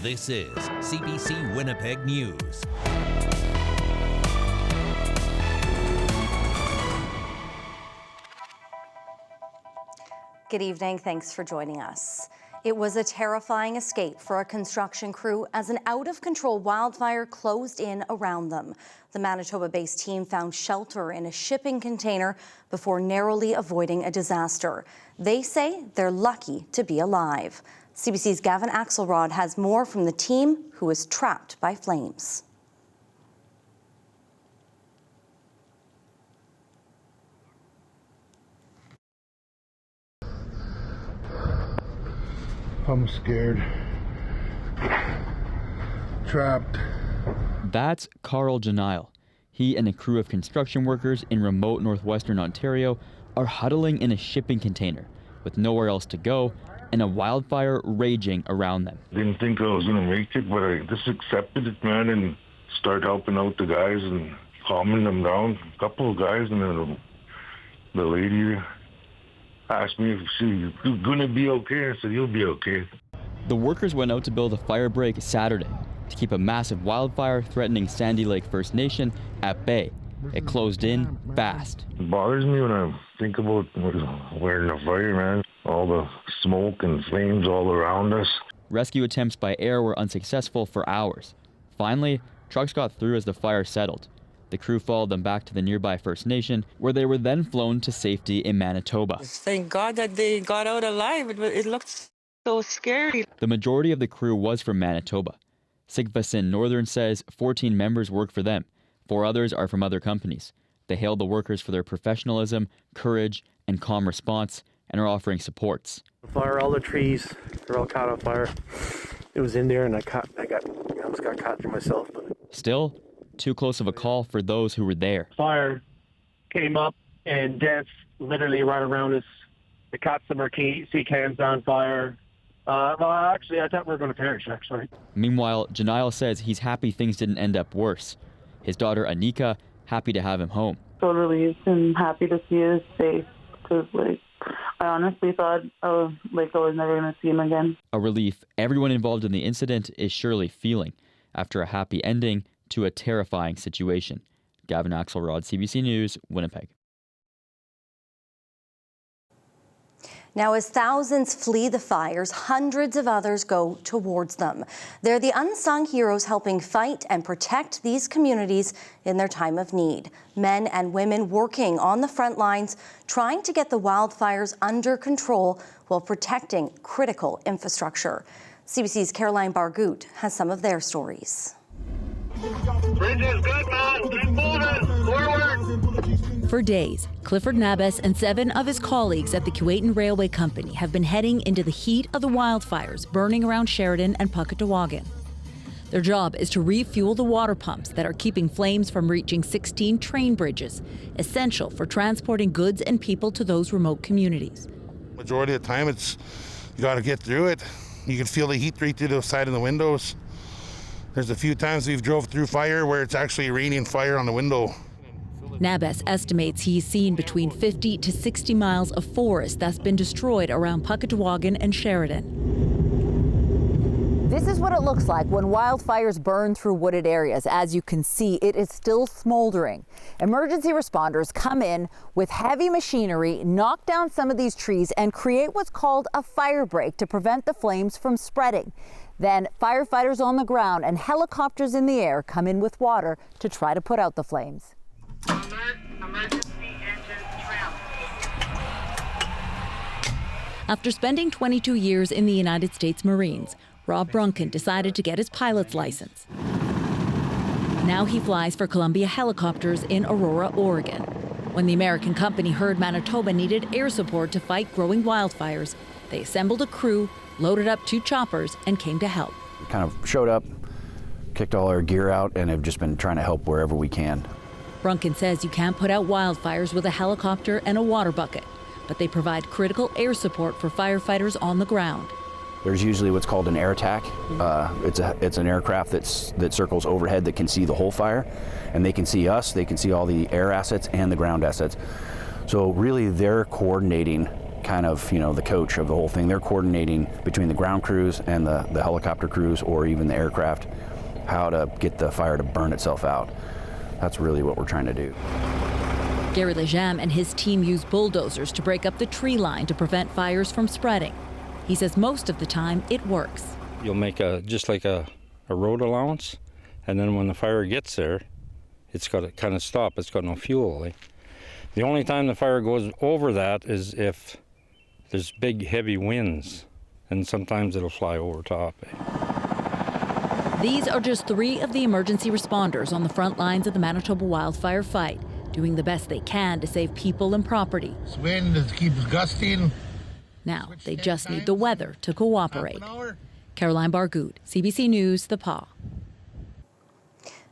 This is CBC Winnipeg News. Good evening, thanks for joining us. It was a terrifying escape for a construction crew as an out-of-control wildfire closed in around them. The Manitoba-based team found shelter in a shipping container before narrowly avoiding a disaster. They say they're lucky to be alive. CBC's Gavin Axelrod has more from the team who was trapped by flames. I'm scared. Trapped. That's Carl Janile. He and a crew of construction workers in remote northwestern Ontario are huddling in a shipping container with nowhere else to go and a wildfire raging around them. Didn't think I was gonna make it, but I just accepted it, man, and started helping out the guys and calming them down. A couple of guys, and then the lady asked me if she's gonna be okay. I said, you'll be okay. The workers went out to build a fire break Saturday to keep a massive wildfire threatening Sandy Lake First Nation at bay. It closed in fast. It bothers me when I think about we're in a fire, man. All the smoke and flames all around us. Rescue attempts by air were unsuccessful for hours. Finally, trucks got through as the fire settled. The crew followed them back to the nearby First Nation, where they were then flown to safety in Manitoba. Thank God that they got out alive. It looked so scary. The majority of the crew was from Manitoba. Sigvasin Northern says 14 members work for them. 4 others are from other companies. They hailed the workers for their professionalism, courage, and calm response, and are offering supports. Fire, all the trees, they're all caught on fire. It was in there, and I almost got caught through myself. But still, too close of a call for those who were there. Fire came up and death literally right around us. The cats of our sea cans on fire. Well, actually, I thought we were going to perish, actually. Meanwhile, Janile says he's happy things didn't end up worse. His daughter, Anika, happy to have him home. So relieved and happy to see us safe, because, I honestly thought, I was never going to see him again. A relief everyone involved in the incident is surely feeling after a happy ending to a terrifying situation. Gavin Axelrod, CBC News, Winnipeg. Now, as thousands flee the fires, hundreds of others go towards them. They're the unsung heroes helping fight and protect these communities in their time of need. Men and women working on the front lines, trying to get the wildfires under control while protecting critical infrastructure. CBC's Caroline Bargout has some of their stories. Bridge is good, man. Keep moving. Forward. For days, Clifford Nabes and 7 of his colleagues at the Keewatin Railway Company have been heading into the heat of the wildfires burning around Sheridan and Puckatawagan. Their job is to refuel the water pumps that are keeping flames from reaching 16 train bridges, essential for transporting goods and people to those remote communities. Majority of the time, you got to get through it. You can feel the heat right through the side of the windows. There's a few times we've drove through fire where it's actually raining fire on the window. Nabes estimates he's seen between 50 to 60 miles of forest that's been destroyed around Puckatawagan and Sheridan. This is what it looks like when wildfires burn through wooded areas. As you can see, it is still smoldering. Emergency responders come in with heavy machinery, knock down some of these trees, and create what's called a fire break to prevent the flames from spreading. Then firefighters on the ground and helicopters in the air come in with water to try to put out the flames. Alert, emergency engine trim. After spending 22 years in the United States Marines, Rob Brunken decided to get his pilot's license. Now he flies for Columbia Helicopters in Aurora, Oregon. When the American company heard Manitoba needed air support to fight growing wildfires, they assembled a crew, loaded up 2 choppers, and came to help. We kind of showed up, kicked all our gear out, and have just been trying to help wherever we can. Brunken says you can't put out wildfires with a helicopter and a water bucket, but they provide critical air support for firefighters on the ground. There's usually what's called an air attack. It's an aircraft that circles overhead that can see the whole fire, and they can see us, they can see all the air assets and the ground assets. So really they're coordinating kind of, the coach of the whole thing. They're coordinating between the ground crews and the helicopter crews, or even the aircraft, how to get the fire to burn itself out. That's really what we're trying to do. Gary Lejam and his team use bulldozers to break up the tree line to prevent fires from spreading. He says most of the time it works. You'll make just like a road allowance, and then when the fire gets there, it's got to kind of stop. It's got no fuel. The only time the fire goes over that is if there's big, heavy winds, and sometimes it'll fly over top. These are just 3 of the emergency responders on the front lines of the Manitoba wildfire fight, doing the best they can to save people and property. This wind keeps gusting. Now, they just need the weather to cooperate. Caroline Bargood, CBC News, The Pas.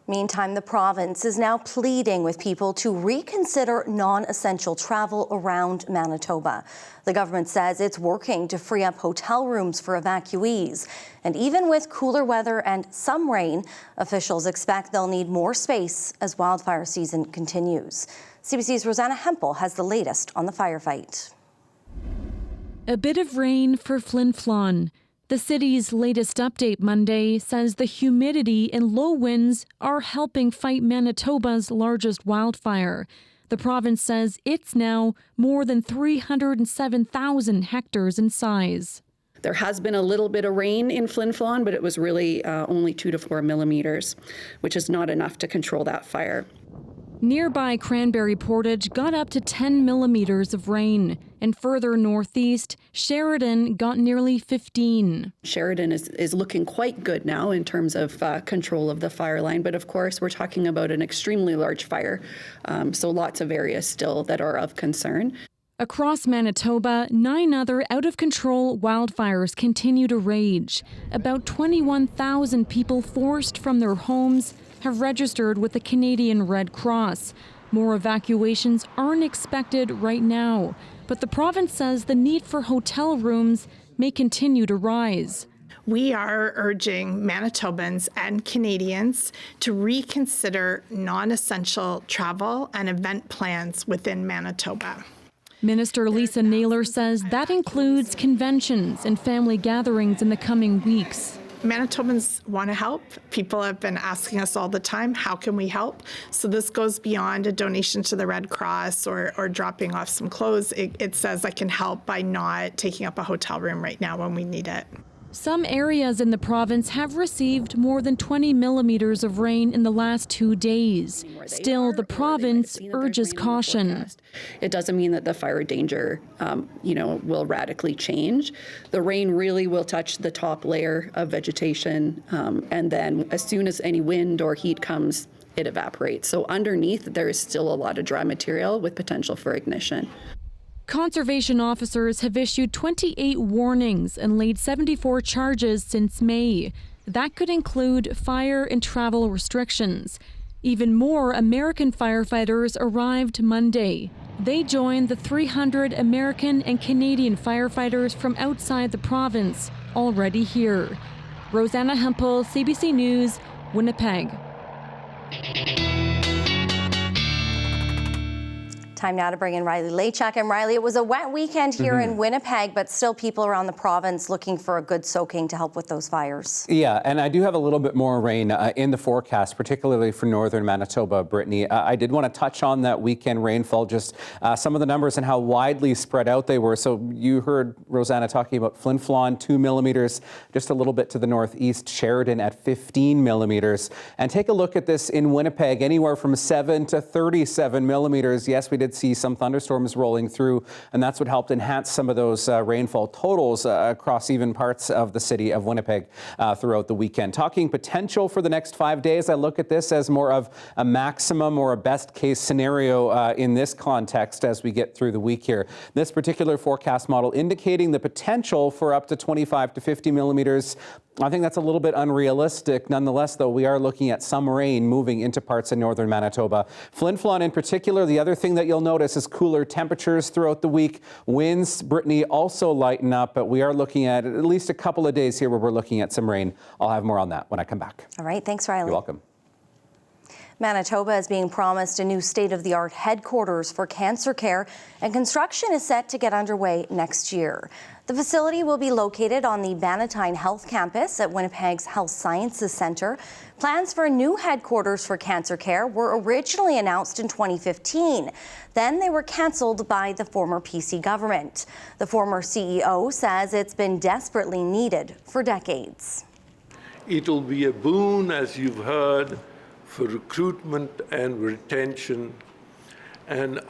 Meantime, the province is now pleading with people to reconsider non-essential travel around Manitoba. The government says it's working to free up hotel rooms for evacuees. And even with cooler weather and some rain, officials expect they'll need more space as wildfire season continues. CBC's Rosanna Hempel has the latest on the firefight. A bit of rain for Flin Flon. The city's latest update Monday says the humidity and low winds are helping fight Manitoba's largest wildfire. The province says it's now more than 307,000 hectares in size. There has been a little bit of rain in Flin Flon, but it was really only 2 to 4 millimeters, which is not enough to control that fire. Nearby Cranberry Portage got up to 10 millimeters of rain, and further northeast, Sheridan got nearly 15. Sheridan is looking quite good now in terms of control of the fire line, but of course we're talking about an extremely large fire, so lots of areas still that are of concern. Across Manitoba, 9 other out-of-control wildfires continue to rage. About 21,000 people forced from their homes have registered with the Canadian Red Cross. More evacuations aren't expected right now, but the province says the need for hotel rooms may continue to rise. We are urging Manitobans and Canadians to reconsider non-essential travel and event plans within Manitoba. Minister Lisa Naylor says that includes conventions and family gatherings in the coming weeks. Manitobans want to help. People have been asking us all the time, how can we help? So this goes beyond a donation to the Red Cross or dropping off some clothes. It says I can help by not taking up a hotel room right now when we need it. Some areas in the province have received more than 20 millimeters of rain in the last 2 days. Still, the province urges caution. It doesn't mean that the fire danger, will radically change. The rain really will touch the top layer of vegetation, and then as soon as any wind or heat comes, it evaporates. So underneath, there is still a lot of dry material with potential for ignition. Conservation officers have issued 28 warnings and laid 74 charges since May. That could include fire and travel restrictions. Even more American firefighters arrived Monday. They joined the 300 American and Canadian firefighters from outside the province already here. Rosanna Hempel, CBC News, Winnipeg. Time now to bring in Riley Lachak. And Riley, it was a wet weekend here in Winnipeg, but still people around the province looking for a good soaking to help with those fires. Yeah, and I do have a little bit more rain in the forecast, particularly for northern Manitoba, Brittany. I did want to touch on that weekend rainfall, just some of the numbers and how widely spread out they were. So you heard Rosanna talking about Flin Flon, 2 millimeters, just a little bit to the northeast, Sheridan at 15 millimeters. And take a look at this in Winnipeg, anywhere from 7 to 37 millimeters. Yes, we did see some thunderstorms rolling through, and that's what helped enhance some of those rainfall totals across even parts of the city of Winnipeg throughout the weekend. Talking potential for the next 5 days, I look at this as more of a maximum or a best case scenario in this context as we get through the week here. This particular forecast model indicating the potential for up to 25 to 50 millimeters. I think that's a little bit unrealistic. Nonetheless, though, we are looking at some rain moving into parts of northern Manitoba. Flin Flon in particular, the other thing that you'll notice is cooler temperatures throughout the week. Winds, Brittany, also lighten up, but we are looking at least a couple of days here where we're looking at some rain. I'll have more on that when I come back. All right, thanks, Riley. You're welcome. Manitoba is being promised a new state-of-the-art headquarters for cancer care, and construction is set to get underway next year. The facility will be located on the Bannatyne Health Campus at Winnipeg's Health Sciences Centre. Plans for a new headquarters for cancer care were originally announced in 2015. Then they were cancelled by the former PC government. The former CEO says it's been desperately needed for decades. It'll be a boon, as you've heard, for recruitment and retention, and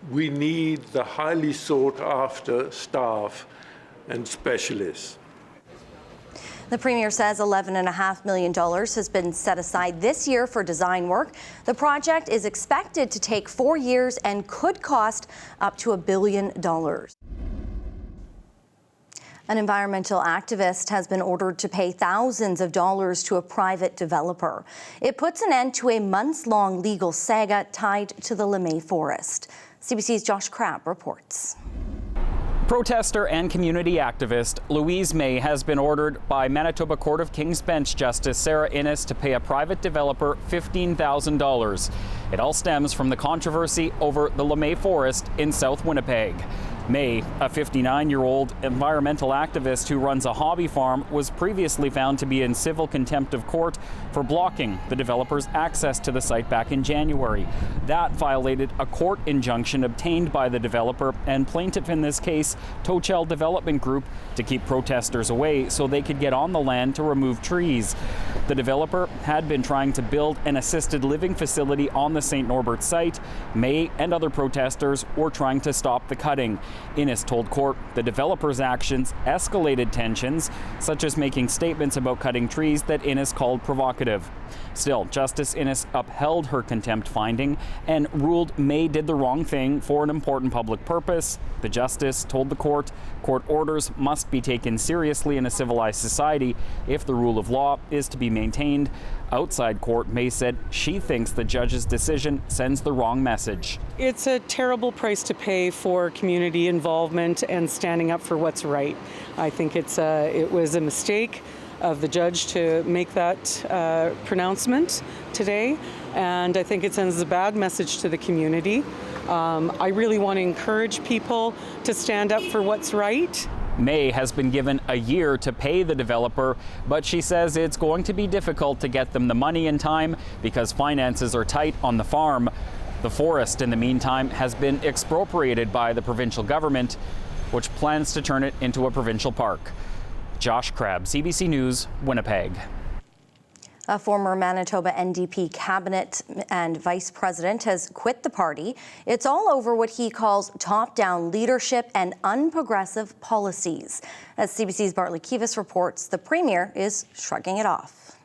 we need the highly sought after staff and specialists. The Premier says $11.5 million has been set aside this year for design work. The project is expected to take 4 years and could cost up to $1 billion. An environmental activist has been ordered to pay thousands of dollars to a private developer. It puts an end to a months-long legal saga tied to the Lemay Forest. CBC's Josh Crabb reports. Protester and community activist Louise May has been ordered by Manitoba Court of King's Bench Justice Sarah Innes to pay a private developer $15,000. It all stems from the controversy over the Lemay Forest in South Winnipeg. May, a 59-year-old environmental activist who runs a hobby farm, was previously found to be in civil contempt of court for blocking the developer's access to the site back in January. That violated a court injunction obtained by the developer and plaintiff in this case, Tochel Development Group, to keep protesters away so they could get on the land to remove trees. The developer had been trying to build an assisted living facility on the St. Norbert site. May and other protesters were trying to stop the cutting. Innes told court the developer's actions escalated tensions, such as making statements about cutting trees that Innes called provocative. Still, Justice Innes upheld her contempt finding and ruled May did the wrong thing for an important public purpose. The justice told the court orders must be taken seriously in a civilized society if the rule of law is to be maintained. Outside court, May said she thinks the judge's decision sends the wrong message. It's a terrible price to pay for community involvement and standing up for what's right. I think it was a mistake of the judge to make that pronouncement today, and I think it sends a bad message to the community. I really want to encourage people to stand up for what's right. May has been given a year to pay the developer, but she says it's going to be difficult to get them the money in time because finances are tight on the farm. The forest, in the meantime, has been expropriated by the provincial government, which plans to turn it into a provincial park. Josh Crabb, CBC News, Winnipeg. A former Manitoba NDP cabinet and vice president has quit the party. It's all over what he calls top-down leadership and unprogressive policies. As CBC's Bartley Kivas reports, the Premier is shrugging it off.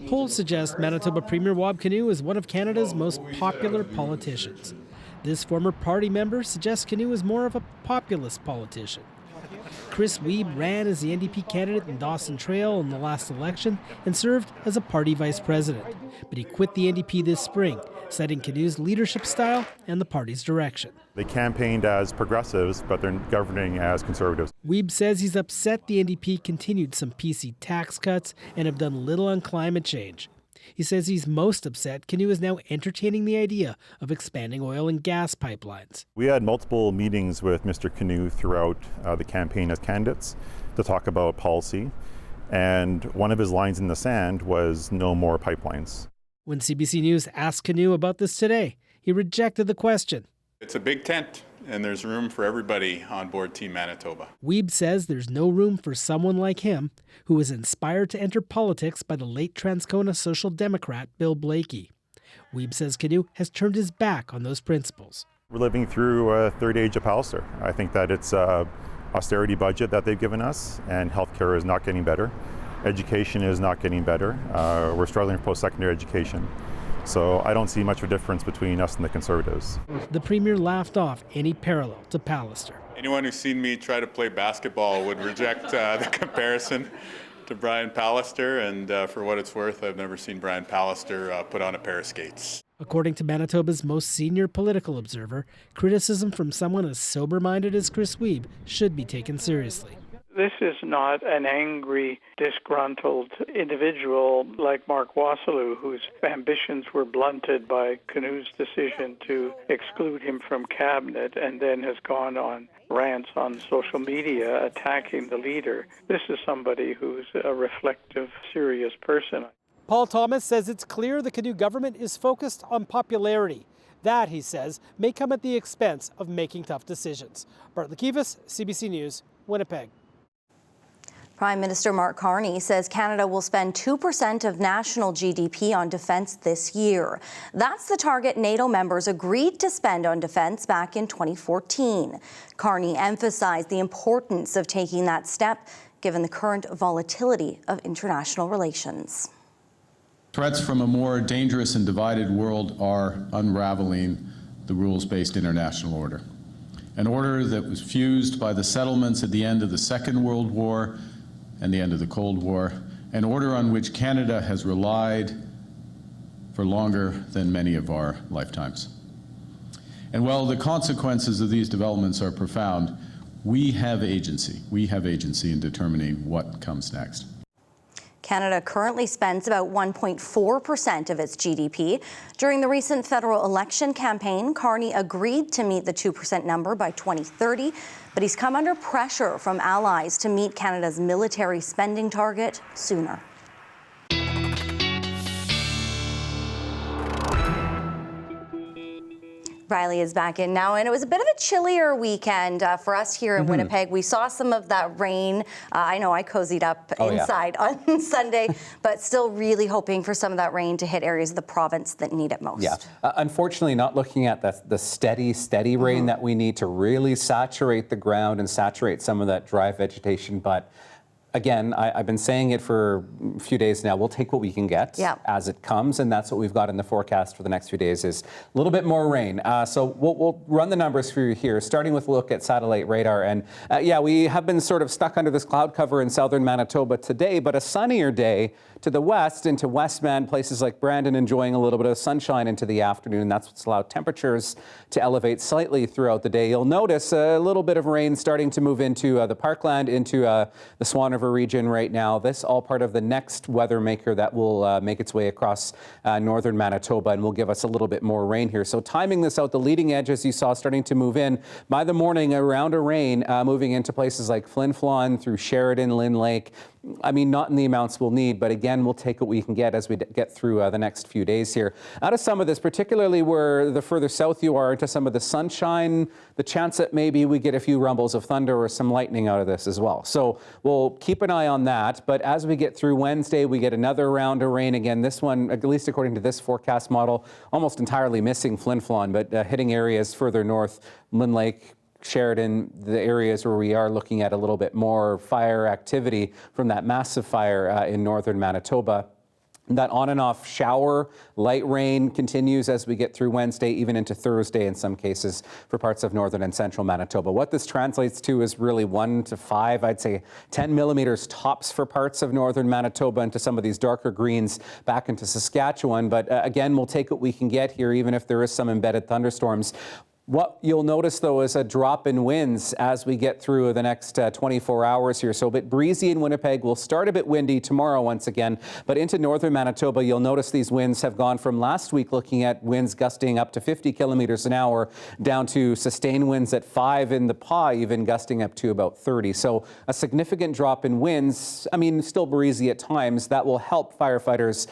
Polls suggest Manitoba Premier Wab Kinew is one of Canada's most popular politicians. This former party member suggests Kinew is more of a populist politician. Chris Wiebe ran as the NDP candidate in Dawson Trail in the last election and served as a party vice president. But he quit the NDP this spring, citing Kinew's leadership style and the party's direction. They campaigned as progressives, but they're governing as conservatives. Wiebe says he's upset the NDP continued some PC tax cuts and have done little on climate change. He says he's most upset Kinew is now entertaining the idea of expanding oil and gas pipelines. We had multiple meetings with Mr. Kinew throughout the campaign as candidates to talk about policy, and one of his lines in the sand was no more pipelines. When CBC News asked Kinew about this today, he rejected the question. It's a big tent, and there's room for everybody on board Team Manitoba. Wiebe says there's no room for someone like him, who was inspired to enter politics by the late Transcona Social Democrat Bill Blakey. Wiebe says Kinew has turned his back on those principles. We're living through a third age of Pallister. I think that it's an austerity budget that they've given us, and healthcare is not getting better. Education is not getting better. We're struggling for post-secondary education. So I don't see much of a difference between us and the Conservatives. The Premier laughed off any parallel to Pallister. Anyone who's seen me try to play basketball would reject the comparison to Brian Pallister, and for what it's worth, I've never seen Brian Pallister put on a pair of skates. According to Manitoba's most senior political observer, criticism from someone as sober-minded as Chris Wiebe should be taken seriously. This is not an angry, disgruntled individual like Mark Wassilou, whose ambitions were blunted by Canoe's decision to exclude him from cabinet and then has gone on rants on social media attacking the leader. This is somebody who's a reflective, serious person. Paul Thomas says it's clear the Canoe government is focused on popularity. That, he says, may come at the expense of making tough decisions. Bart Lekivas, CBC News, Winnipeg. Prime Minister Mark Carney says Canada will spend 2% of national GDP on defence this year. That's the target NATO members agreed to spend on defence back in 2014. Carney emphasized the importance of taking that step, given the current volatility of international relations. Threats from a more dangerous and divided world are unraveling the rules-based international order. An order that was fused by the settlements at the end of the Second World War and the end of the Cold War, an order on which Canada has relied for longer than many of our lifetimes. And while the consequences of these developments are profound, we have agency. We have agency in determining what comes next. Canada currently spends about 1.4% of its GDP. During the recent federal election campaign, Carney agreed to meet the 2% number by 2030, but he's come under pressure from allies to meet Canada's military spending target sooner. Riley is back in now, and it was a bit of a chillier weekend for us here in Winnipeg. We saw some of that rain. I know I cozied up inside on Sunday, but still really hoping for some of that rain to hit areas of the province that need it most. Yeah, unfortunately not looking at the steady rain that we need to really saturate the ground and saturate some of that dry vegetation, but again, I've been saying it for a few days now. We'll take what we can get as it comes, and that's what we've got in the forecast for the next few days is a little bit more rain. So we'll run the numbers for you here, starting with a look at satellite radar. And we have been sort of stuck under this cloud cover in southern Manitoba today, but a sunnier day to the west into Westman, places like Brandon enjoying a little bit of sunshine into the afternoon. That's what's allowed temperatures to elevate slightly throughout the day. You'll notice a little bit of rain starting to move into the Parkland, into the Swan River region right now. This all part of the next weather maker that will make its way across northern Manitoba and will give us a little bit more rain here. So timing this out, the leading edge, as you saw, starting to move in by the morning, around a rain moving into places like Flin Flon through Sheridan, Lynn Lake. I mean, not in the amounts we'll need, but again, we'll take what we can get as we get through the next few days here. Out of some of this, particularly where the further south you are into some of the sunshine, the chance that maybe we get a few rumbles of thunder or some lightning out of this as well. So we'll keep an eye on that. But as we get through Wednesday, we get another round of rain. Again, this one, at least according to this forecast model, almost entirely missing Flin Flon, but hitting areas further north, Lynn Lake, Sheridan, the areas where we are looking at a little bit more fire activity from that massive fire in northern Manitoba. That on and off shower, light rain continues as we get through Wednesday, even into Thursday in some cases for parts of northern and central Manitoba. What this translates to is really 1 to 5, I'd say 10 millimeters tops for parts of northern Manitoba into some of these darker greens back into Saskatchewan. But again, we'll take what we can get here, even if there is some embedded thunderstorms. What you'll notice, though, is a drop in winds as we get through the next 24 hours here. So a bit breezy in Winnipeg. We'll start a bit windy tomorrow once again. But into northern Manitoba, you'll notice these winds have gone from last week looking at winds gusting up to 50 kilometers an hour down to sustained winds at 5 in the Pas, even gusting up to about 30. So a significant drop in winds. I mean, still breezy at times. That will help firefighters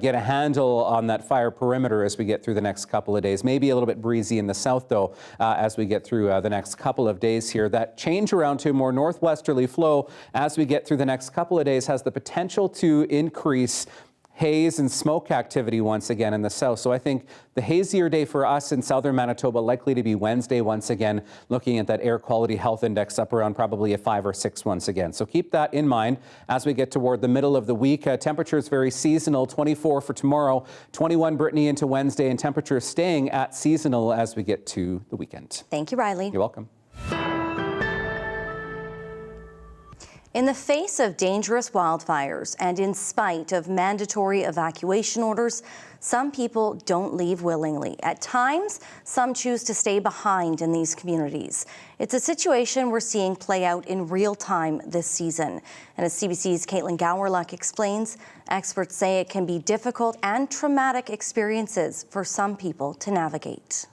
get a handle on that fire perimeter as we get through the next couple of days. Maybe a little bit breezy in the south, though, as we get through the next couple of days here. That change around to a more northwesterly flow as we get through the next couple of days has the potential to increase haze and smoke activity once again in the south. So I think the hazier day for us in southern Manitoba likely to be Wednesday once again, looking at that air quality health index up around probably a 5 or 6 once again. So keep that in mind as we get toward the middle of the week. Temperatures very seasonal, 24 for tomorrow, 21 Brittany into Wednesday, and temperatures staying at seasonal as we get to the weekend. Thank you, Riley. You're welcome. In the face of dangerous wildfires and in spite of mandatory evacuation orders, some people don't leave willingly. At times, some choose to stay behind in these communities. It's a situation we're seeing play out in real time this season. And as CBC's Caitlin Gowerluck explains, experts say it can be difficult and traumatic experiences for some people to navigate.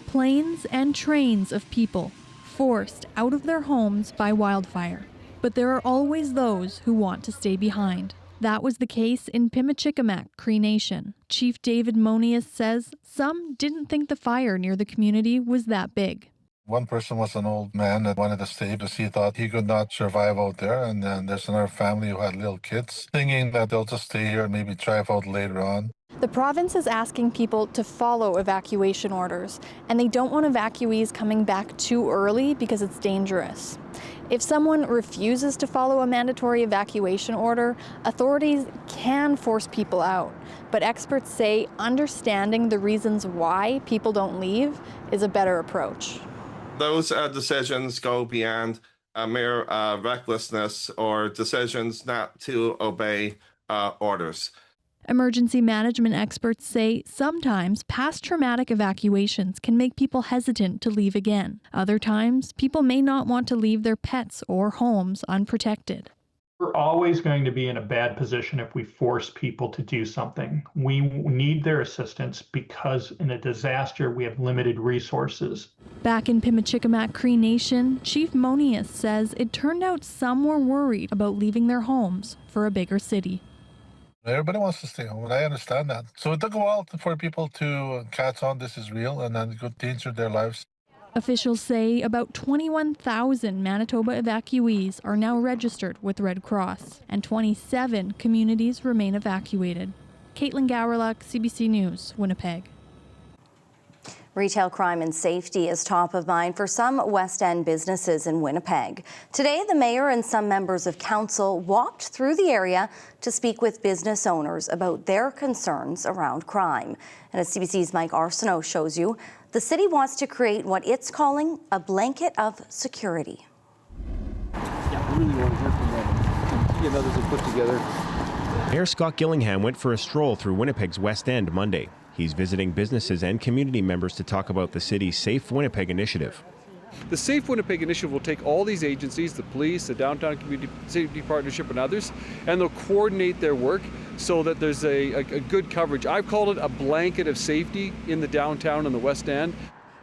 Planes and trains of people forced out of their homes by wildfire. But there are always those who want to stay behind. That was the case in Pimachikamak, Cree Nation. Chief David Monius says some didn't think the fire near the community was that big. One person was an old man that wanted to stay because he thought he could not survive out there. And then there's another family who had little kids thinking that they'll just stay here and maybe drive out later on. The province is asking people to follow evacuation orders, and they don't want evacuees coming back too early because it's dangerous. If someone refuses to follow a mandatory evacuation order, authorities can force people out. But experts say understanding the reasons why people don't leave is a better approach. Those decisions go beyond mere recklessness or decisions not to obey orders. Emergency management experts say sometimes past traumatic evacuations can make people hesitant to leave again. Other times, people may not want to leave their pets or homes unprotected. We're always going to be in a bad position if we force people to do something. We need their assistance because in a disaster, we have limited resources. Back in Pimachikamak Cree Nation, Chief Monius says it turned out some were worried about leaving their homes for a bigger city. Everybody wants to stay home, and I understand that. So it took a while for people to catch on this is real and then it could danger their lives. Officials say about 21,000 Manitoba evacuees are now registered with Red Cross, and 27 communities remain evacuated. Caitlin Gowerluck, CBC News, Winnipeg. Retail crime and safety is top of mind for some West End businesses in Winnipeg. Today, the mayor and some members of council walked through the area to speak with business owners about their concerns around crime. And as CBC's Mike Arsenault shows you, the city wants to create what it's calling a blanket of security. Yeah, we really want to hear from them. He and others have put together. Mayor Scott Gillingham went for a stroll through Winnipeg's West End Monday. He's visiting businesses and community members to talk about the city's Safe Winnipeg initiative. The Safe Winnipeg initiative will take all these agencies, the police, the Downtown Community Safety Partnership and others, and they'll coordinate their work so that there's a good coverage. I've called it a blanket of safety in the downtown and the West End.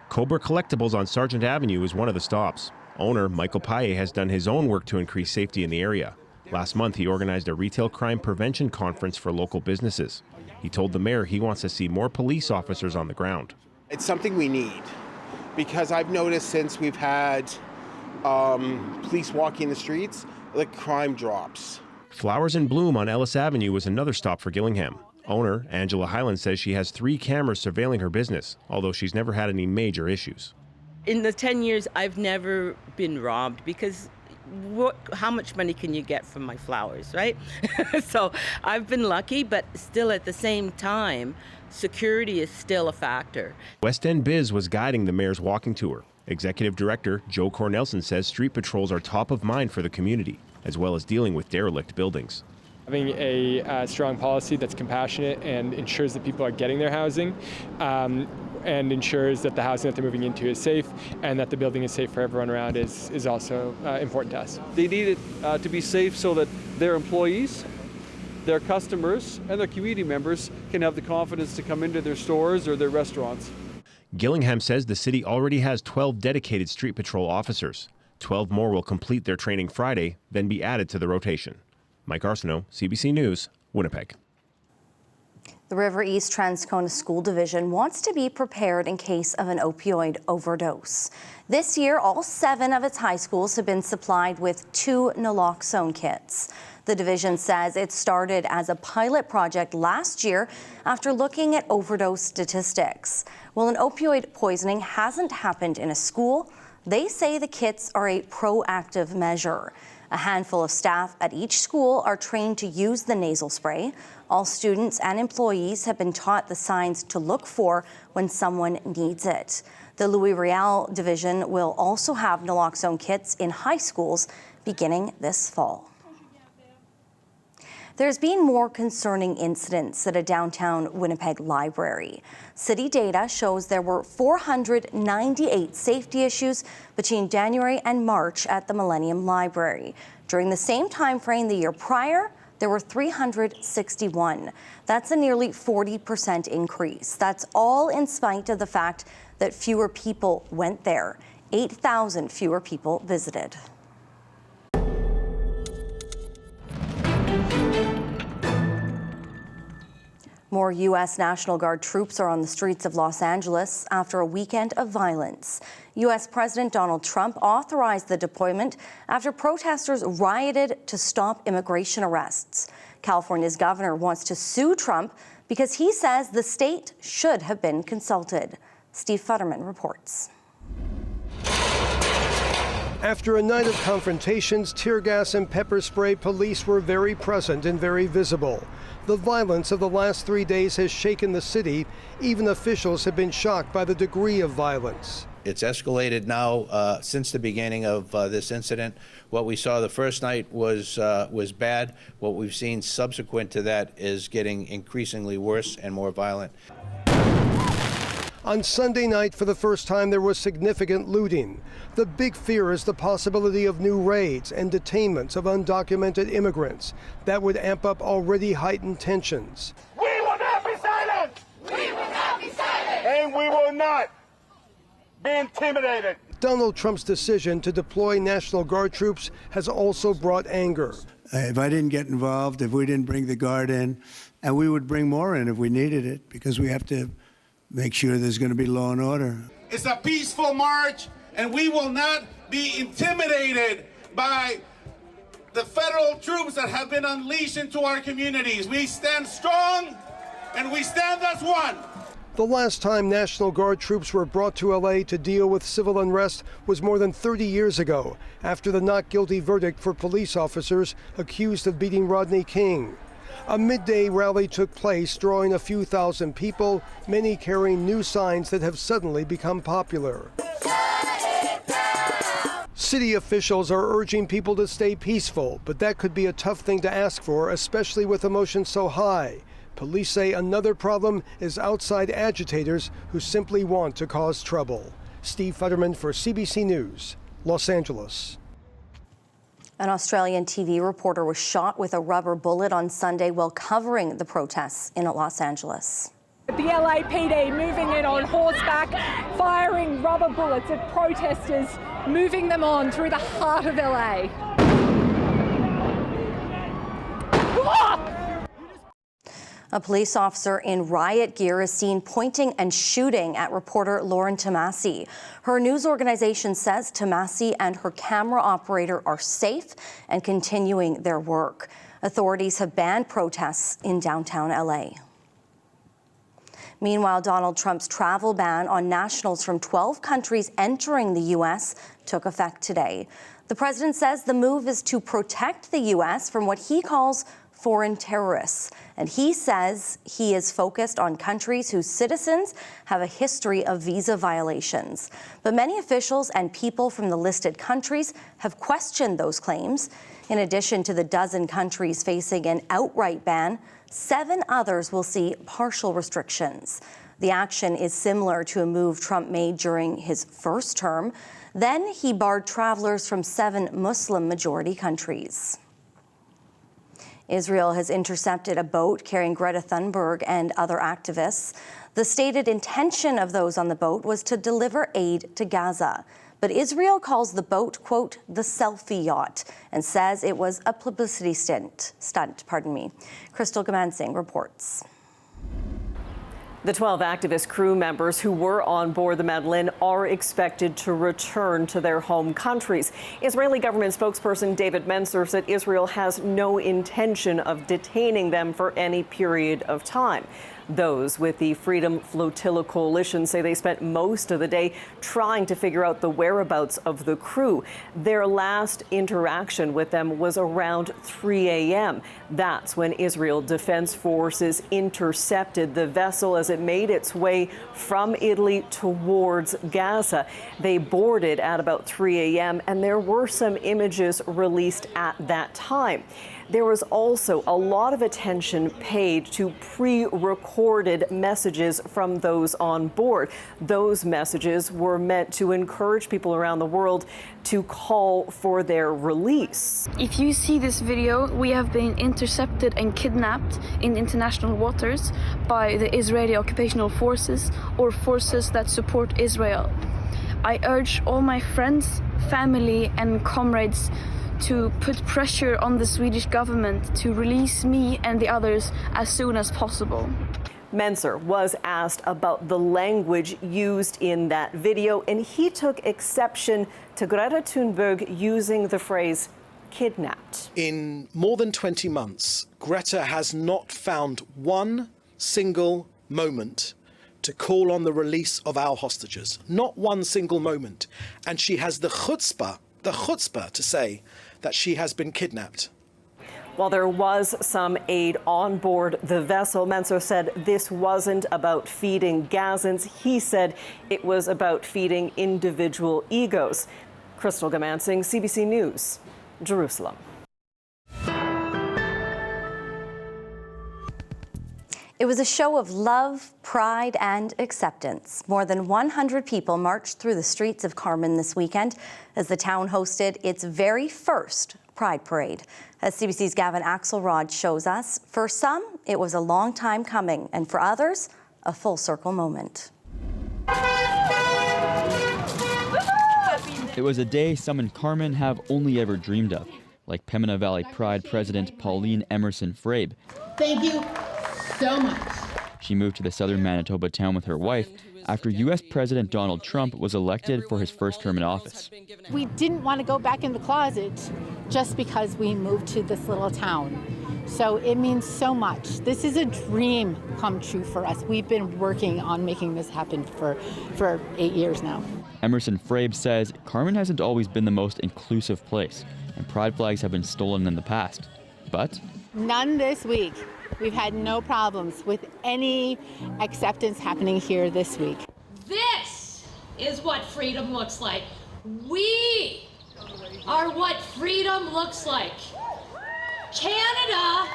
Cobra Collectibles on Sargent Avenue is one of the stops. Owner Michael Paye has done his own work to increase safety in the area. Last month, he organized a retail crime prevention conference for local businesses. He told the mayor he wants to see more police officers on the ground. It's something we need because I've noticed since we've had police walking the streets, the crime drops. Flowers in Bloom on Ellis Avenue was another stop for Gillingham. Owner Angela Highland says she has 3 cameras surveilling her business, although she's never had any major issues. In the 10 years, I've never been robbed because how much money can you get from my flowers, right? So I've been lucky, but still at the same time, security is still a factor. West End Biz was guiding the mayor's walking tour. Executive Director Joe Cornelson says street patrols are top of mind for the community, as well as dealing with derelict buildings. Having a strong policy that's compassionate and ensures that people are getting their housing and ensures that the housing that they're moving into is safe and that the building is safe for everyone around is also important to us. They need it to be safe so that their employees, their customers, and their community members can have the confidence to come into their stores or their restaurants. Gillingham says the city already has 12 dedicated street patrol officers. 12 more will complete their training Friday, then be added to the rotation. Mike Arsenault, CBC News, Winnipeg. The River East Transcona School Division wants to be prepared in case of an opioid overdose. This year, all 7 of its high schools have been supplied with 2 naloxone kits. The division says it started as a pilot project last year after looking at overdose statistics. Well, an opioid poisoning hasn't happened in a school. They say the kits are a proactive measure. A handful of staff at each school are trained to use the nasal spray. All students and employees have been taught the signs to look for when someone needs it. The Louis Riel division will also have naloxone kits in high schools beginning this fall. There's been more concerning incidents at a downtown Winnipeg library. City data shows there were 498 safety issues between January and March at the Millennium Library. During the same time frame the year prior, there were 361. That's a nearly 40% increase. That's all in spite of the fact that fewer people went there. 8,000 fewer people visited. More U.S. National Guard troops are on the streets of Los Angeles after a weekend of violence. U.S. President Donald Trump authorized the deployment after protesters rioted to stop immigration arrests. California's governor wants to sue Trump because he says the state should have been consulted. Steve Futterman reports. After a night of confrontations, tear gas and pepper spray, police were very present and very visible. The violence of the last 3 days has shaken the city. Even officials have been shocked by the degree of violence. It's escalated now since the beginning of this incident. What we saw the first night was bad. What we've seen subsequent to that is getting increasingly worse and more violent. On Sunday night, for the first time, there was significant looting. The big fear is the possibility of new raids and detainments of undocumented immigrants. That would amp up already heightened tensions. We will not be silent! We will not be silent! And we will not be intimidated. Donald Trump's decision to deploy National Guard troops has also brought anger. If I didn't get involved, if we didn't bring the Guard in, and we would bring more in if we needed it, because we have to make sure there's going to be law and order. It's a peaceful march, and we will not be intimidated by the federal troops that have been unleashed into our communities. We stand strong, and we stand as one. The last time National Guard troops were brought to LA to deal with civil unrest was more than 30 years ago, after the not guilty verdict for police officers accused of beating Rodney King. A midday rally took place, drawing a few thousand people, many carrying new signs that have suddenly become popular. City officials are urging people to stay peaceful, but that could be a tough thing to ask for, especially with emotions so high. Police say another problem is outside agitators who simply want to cause trouble. Steve Futterman for CBC News, Los Angeles. An Australian TV reporter was shot with a rubber bullet on Sunday while covering the protests in Los Angeles. The LAPD moving in on horseback, firing rubber bullets at protesters, moving them on through the heart of LA. A police officer in riot gear is seen pointing and shooting at reporter Lauren Tomasi. Her news organization says Tomasi and her camera operator are safe and continuing their work. Authorities have banned protests in downtown LA. Meanwhile, Donald Trump's travel ban on nationals from 12 countries entering the U.S. took effect today. The president says the move is to protect the U.S. from what he calls foreign terrorists. And he says he is focused on countries whose citizens have a history of visa violations. But many officials and people from the listed countries have questioned those claims. In addition to the dozen countries facing an outright ban, 7 others will see partial restrictions. The action is similar to a move Trump made during his first term. Then he barred travelers from 7 Muslim-majority countries. Israel has intercepted a boat carrying Greta Thunberg and other activists. The stated intention of those on the boat was to deliver aid to Gaza. But Israel calls the boat, quote, the selfie yacht, and says it was a publicity stunt. Crystal Gamansing reports. The 12 activist crew members who were on board the Madeleine are expected to return to their home countries. Israeli government spokesperson David Mencer said Israel has no intention of detaining them for any period of time. Those with the Freedom Flotilla Coalition say they spent most of the day trying to figure out the whereabouts of the crew. Their last interaction with them was around 3 a.m. That's when Israel Defense Forces intercepted the vessel as it made its way from Italy towards Gaza. They boarded at about 3 a.m. and there were some images released at that time. There was also a lot of attention paid to pre-recorded messages from those on board. Those messages were meant to encourage people around the world to call for their release. If you see this video, we have been intercepted and kidnapped in international waters by the Israeli occupational forces or forces that support Israel. I urge all my friends, family and comrades to put pressure on the Swedish government to release me and the others as soon as possible. Menser was asked about the language used in that video, and he took exception to Greta Thunberg using the phrase kidnapped. In more than 20 months, Greta has not found one single moment to call on the release of our hostages. Not one single moment. And she has the chutzpah to say that she has been kidnapped. While there was some aid on board the vessel, Menser said this wasn't about feeding Gazans. He said it was about feeding individual egos. Crystal Gamansing, CBC News, Jerusalem. It was a show of love, pride, and acceptance. More than 100 people marched through the streets of Carman this weekend as the town hosted its very first Pride Parade. As CBC's Gavin Axelrod shows us, for some, it was a long time coming, and for others, a full circle moment. It was a day some in Carman have only ever dreamed of, like Pembina Valley Pride President Pauline Emerson Frabe. Thank you so much. She moved to the southern Manitoba town with her wife after U.S. President Donald Trump was elected for his first term in office. We didn't want to go back in the closet just because we moved to this little town. So it means so much. This is a dream come true for us. We've been working on making this happen for 8 years now. Emerson Frabe says Carman hasn't always been the most inclusive place, and pride flags have been stolen in the past. But none this week. We've had no problems with any acceptance happening here this week. This is what freedom looks like. We are what freedom looks like. Canada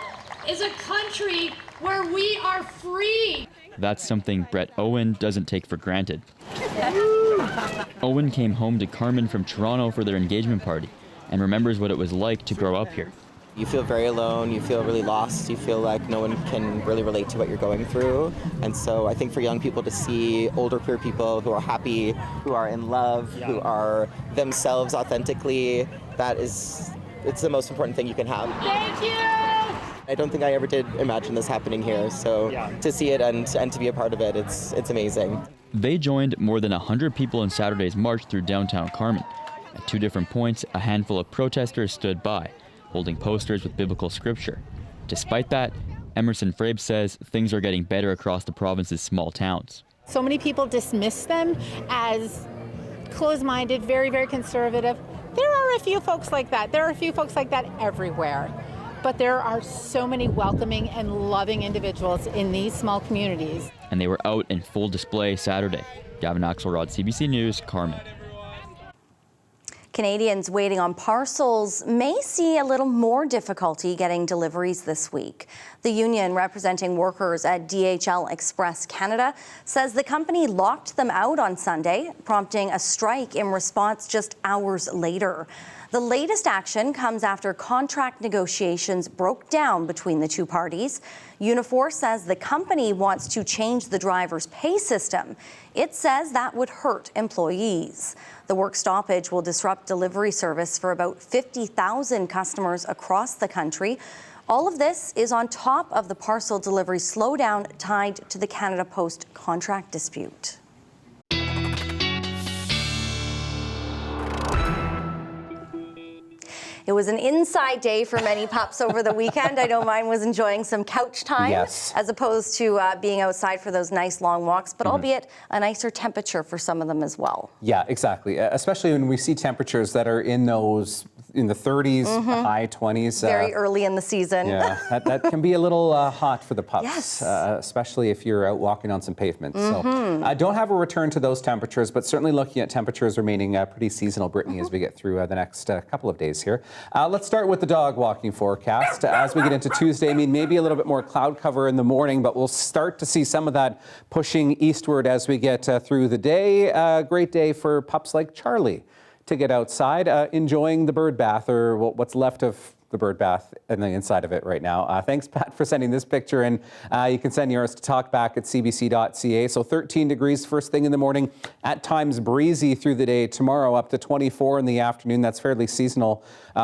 is a country where we are free. that's something Brett Owen doesn't take for granted. Owen came home to Carman from Toronto for their engagement party and remembers what it was like to grow up here. You feel very alone, you feel really lost, you feel like no one can really relate to what you're going through. And so I think for young people to see older queer people who are happy, who are in love, who are themselves authentically, it's the most important thing you can have. Thank you! I don't think I ever did imagine this happening here, so to see it and to be a part of it, it's amazing. They joined more than 100 people in Saturday's march through downtown Carman. At two different points, a handful of protesters stood by, holding posters with biblical scripture. Despite that, Emerson Frabe says things are getting better across the province's small towns. So many people dismiss them as closed-minded, very, very conservative. There are a few folks like that. There are a few folks like that everywhere. But there are so many welcoming and loving individuals in these small communities. And they were out in full display Saturday. Gavin Axelrod, CBC News, Carman. Canadians waiting on parcels may see a little more difficulty getting deliveries this week. The union representing workers at DHL Express Canada says the company locked them out on Sunday, prompting a strike in response just hours later. The latest action comes after contract negotiations broke down between the two parties. Unifor says the company wants to change the driver's pay system. It says that would hurt employees. The work stoppage will disrupt delivery service for about 50,000 customers across the country. All of this is on top of the parcel delivery slowdown tied to the Canada Post contract dispute. It was an inside day for many pups over the weekend. I know mine was enjoying some couch time as opposed to being outside for those nice long walks, but albeit a nicer temperature for some of them as well. Yeah, exactly. Especially when we see temperatures that are in the 30s, high 20s. Very early in the season. Yeah, that can be a little hot for the pups, especially if you're out walking on some pavement. So I don't have a return to those temperatures, but certainly looking at temperatures remaining pretty seasonal, Brittany, as we get through the next couple of days here. Let's start with the dog walking forecast. As we get into Tuesday, I mean, maybe a little bit more cloud cover in the morning, but we'll start to see some of that pushing eastward as we get through the day. Great day for pups like Charlie to get outside, enjoying the bird bath, or what's left of the bird bath and the inside of it right now. Thanks, Pat, for sending this picture, and you can send yours to talkback@cbc.ca. So 13 degrees first thing in the morning, at times breezy through the day. Tomorrow up to 24 in the afternoon. That's fairly seasonal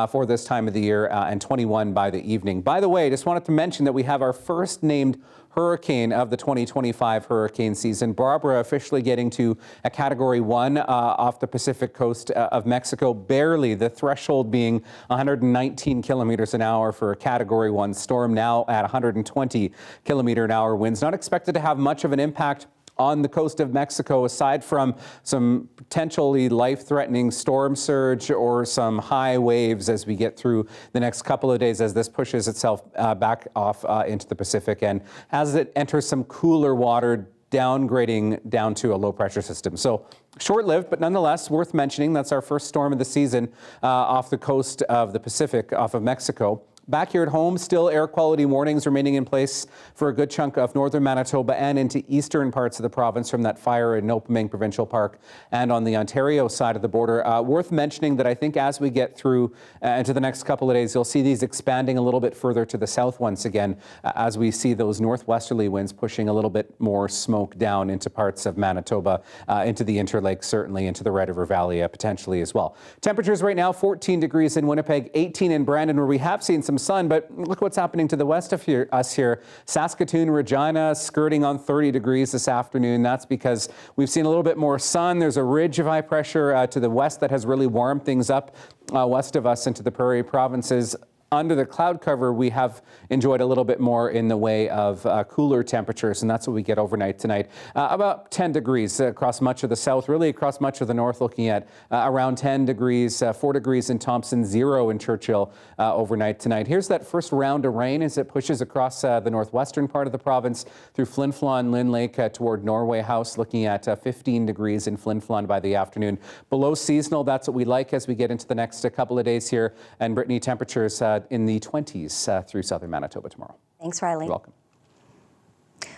for this time of the year, and 21 by the evening. By the way, just wanted to mention that we have our first named hurricane of the 2025 hurricane season. Barbara officially getting to a Category 1 off the Pacific coast of Mexico, barely, the threshold being 119 kilometers an hour for a Category 1 storm, now at 120 kilometer an hour winds. Not expected to have much of an impact on the coast of Mexico, aside from some potentially life-threatening storm surge or some high waves as we get through the next couple of days as this pushes itself back off into the Pacific, and as it enters some cooler water, downgrading down to a low-pressure system. So short-lived, but nonetheless worth mentioning. That's our first storm of the season off the coast of the Pacific, off of Mexico. Back here at home, still air quality warnings remaining in place for a good chunk of northern Manitoba and into eastern parts of the province from that fire in Nopaming Provincial Park and on the Ontario side of the border. Worth mentioning that I think as we get through into the next couple of days, you'll see these expanding a little bit further to the south once again as we see those northwesterly winds pushing a little bit more smoke down into parts of Manitoba, into the Interlake, certainly into the Red River Valley potentially as well. Temperatures right now, 14 degrees in Winnipeg, 18 in Brandon, where we have seen some sun, but look what's happening to the west of us here. Saskatoon, Regina, skirting on 30 degrees this afternoon. That's because we've seen a little bit more sun. There's a ridge of high pressure to the west that has really warmed things up west of us into the Prairie provinces. Under the cloud cover, we have enjoyed a little bit more in the way of cooler temperatures, and that's what we get overnight tonight. About 10 degrees across much of the south, really across much of the north, looking at around 10 degrees, 4 degrees in Thompson, 0 in Churchill overnight tonight. Here's that first round of rain as it pushes across the northwestern part of the province through Flin Flon, Lynn Lake toward Norway House, looking at 15 degrees in Flin Flon by the afternoon. Below seasonal, that's what we like as we get into the next couple of days here. And Brittany, temperatures in the 20s through southern Manitoba tomorrow. Thanks, Riley. You're welcome.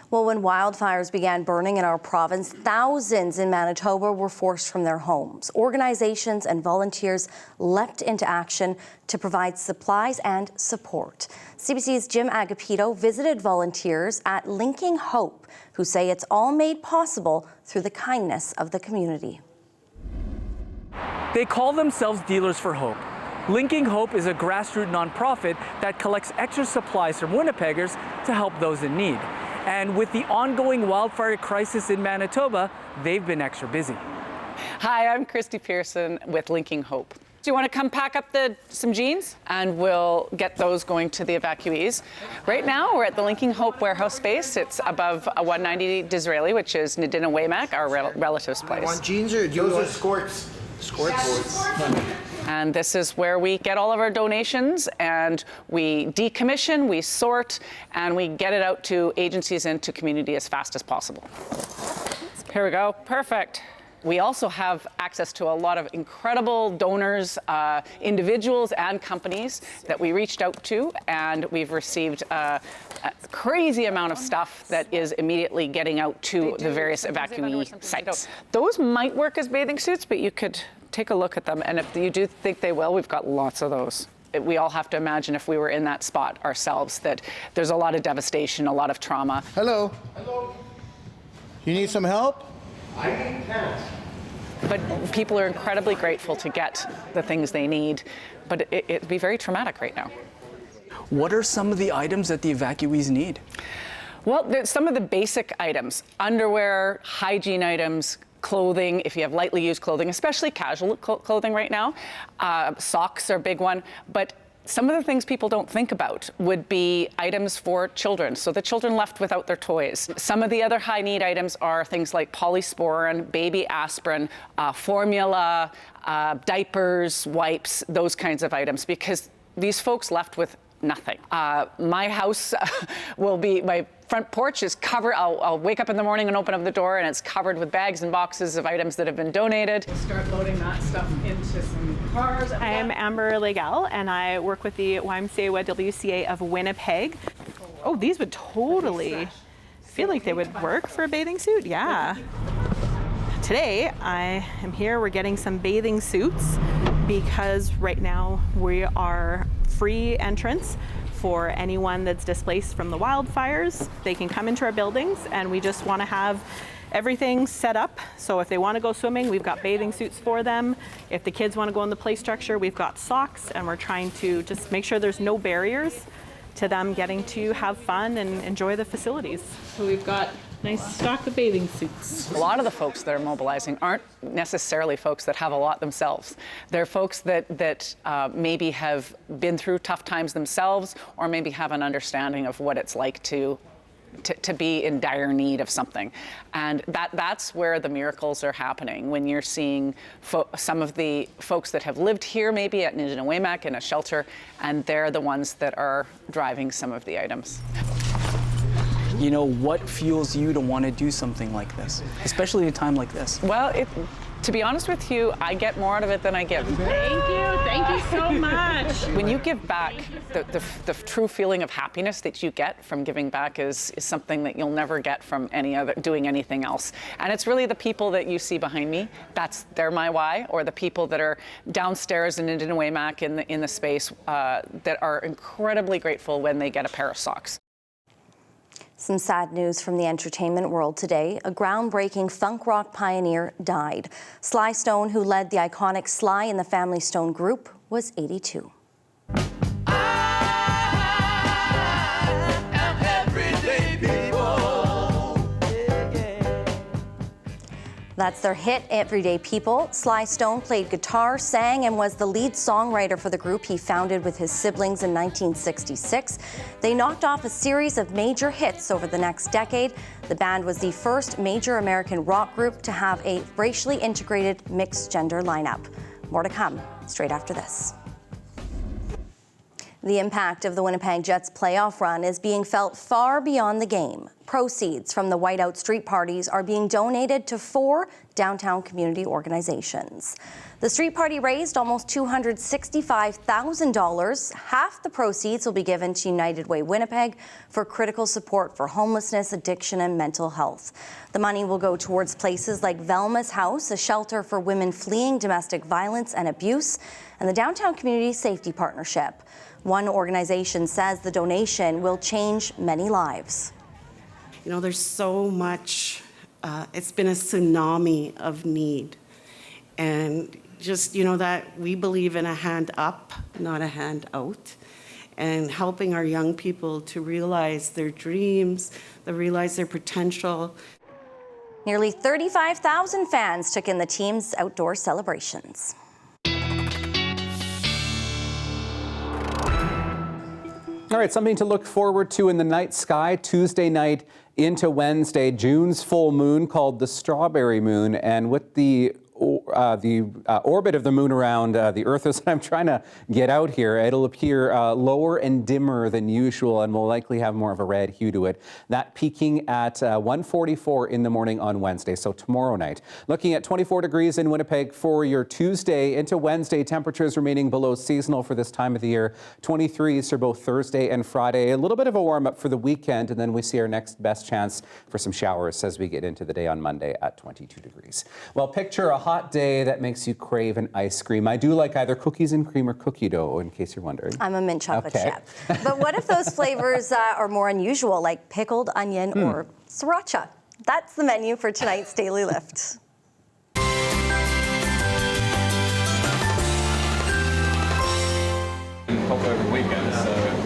Well, when wildfires began burning in our province, thousands in Manitoba were forced from their homes. Organizations and volunteers leapt into action to provide supplies and support. CBC's Jim Agapito visited volunteers at Linking Hope, who say it's all made possible through the kindness of the community. They call themselves Dealers for Hope. Linking Hope is a grassroots nonprofit that collects extra supplies from Winnipeggers to help those in need. And with the ongoing wildfire crisis in Manitoba, they've been extra busy. Hi, I'm Christy Pearson with Linking Hope. Do you want to come pack up some jeans? And we'll get those going to the evacuees. Right now, we're at the Linking Hope warehouse space. It's above 190 Disraeli, which is Nadina Waymak, our relative's place. I want jeans or those are squirts? Squirts. And this is where we get all of our donations, and we decommission, we sort, and we get it out to agencies and to community as fast as possible. Here we go. Perfect. We also have access to a lot of incredible donors, individuals and companies that we reached out to, and we've received a crazy amount of stuff that is immediately getting out to the various evacuee sites. Those might work as bathing suits, but you could take a look at them, and if you do think they will, we've got lots of those. We all have to imagine if we were in that spot ourselves that there's a lot of devastation, a lot of trauma. Hello. Hello. You need some help? I need pants. But people are incredibly grateful to get the things they need, but it'd be very traumatic right now. What are some of the items that the evacuees need? Well, there's some of the basic items: underwear, hygiene items, clothing, if you have lightly used clothing, especially casual clothing right now. Socks are a big one, but some of the things people don't think about would be items for children, so the children left without their toys. Some of the other high need items are things like polysporin, baby aspirin, formula, diapers, wipes, those kinds of items, because these folks left with nothing. My house will be, my front porch is covered. I'll wake up in the morning and open up the door and it's covered with bags and boxes of items that have been donated. We'll start loading that stuff into some cars. I am Amber Legal and I work with the YMCA WCA of Winnipeg. Oh, these would totally feel like they would work for a bathing suit. Yeah. Today I am here, we're getting some bathing suits because right now we are free entrance for anyone that's displaced from the wildfires. They can come into our buildings and we just want to have everything set up. So if they want to go swimming, we've got bathing suits for them. If the kids want to go in the play structure, we've got socks, and we're trying to just make sure there's no barriers to them getting to have fun and enjoy the facilities. So we've got nice stock of bathing suits. A lot of the folks that are mobilizing aren't necessarily folks that have a lot themselves. They're folks that maybe have been through tough times themselves, or maybe have an understanding of what it's like to be in dire need of something. And that's where the miracles are happening, when you're seeing some of the folks that have lived here maybe at Nijinawemak in a shelter, and they're the ones that are driving some of the items. You know, what fuels you to want to do something like this, especially at a time like this? Well, to be honest with you, I get more out of it than I give. Thank you so much. When you give back, the true feeling of happiness that you get from giving back is something that you'll never get from doing anything else. And it's really the people that you see behind me, they're my why, or the people that are downstairs in Nijinawemak in the space that are incredibly grateful when they get a pair of socks. Some sad news from the entertainment world today. A groundbreaking funk rock pioneer died. Sly Stone, who led the iconic Sly and the Family Stone group, was 82. That's their hit, Everyday People. Sly Stone played guitar, sang, and was the lead songwriter for the group he founded with his siblings in 1966. They knocked off a series of major hits over the next decade. The band was the first major American rock group to have a racially integrated mixed-gender lineup. More to come straight after this. The impact of the Winnipeg Jets playoff run is being felt far beyond the game. Proceeds from the whiteout street parties are being donated to 4 downtown community organizations. The street party raised almost $265,000. Half the proceeds will be given to United Way Winnipeg for critical support for homelessness, addiction, and mental health. The money will go towards places like Velma's House, a shelter for women fleeing domestic violence and abuse, and the Downtown Community Safety Partnership. One organization says the donation will change many lives. You know, there's so much, it's been a tsunami of need. And just, you know, that we believe in a hand up, not a hand out. And helping our young people to realize their dreams, to realize their potential. Nearly 35,000 fans took in the team's outdoor celebrations. All right, something to look forward to in the night sky. Tuesday night into Wednesday, June's full moon called the Strawberry Moon. And with the orbit of the moon around the Earth, as I'm trying to get out here, it'll appear lower and dimmer than usual and will likely have more of a red hue to it. That peaking at 1:44 in the morning on Wednesday, so tomorrow night. Looking at 24 degrees in Winnipeg for your Tuesday into Wednesday. Temperatures remaining below seasonal for this time of the year. 23s for both Thursday and Friday. A little bit of a warm up for the weekend, and then we see our next best chance for some showers as we get into the day on Monday at 22 degrees. Well, picture a hot day that makes you crave an ice cream. I do like either cookies and cream or cookie dough, in case you're wondering. I'm a mint chocolate chef. But what if those flavors are more unusual, like pickled onion or sriracha? That's the menu for tonight's Daily Lift. Over the weekend, so.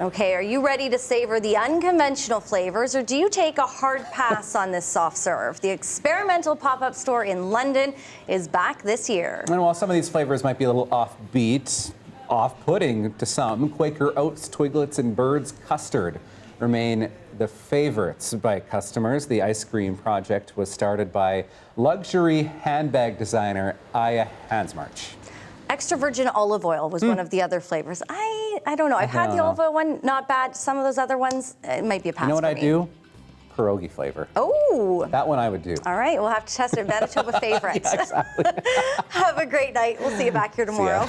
Okay, are you ready to savor the unconventional flavors, or do you take a hard pass on this soft serve? The experimental pop-up store in London is back this year. And while some of these flavors might be a little offbeat, off-putting to some, Quaker Oats, Twiglets, and Birds Custard remain the favorites by customers. The ice cream project was started by luxury handbag designer Aya Hansmarch. Extra virgin olive oil was one of the other flavors. I don't know. I've had the olive oil one, not bad. Some of those other ones, it might be a pass. You know what for I me. do? Pierogi flavor. Oh. That one I would do. All right, we'll have to test it. Manitoba favorite. Yeah, exactly. Have a great night. We'll see you back here tomorrow.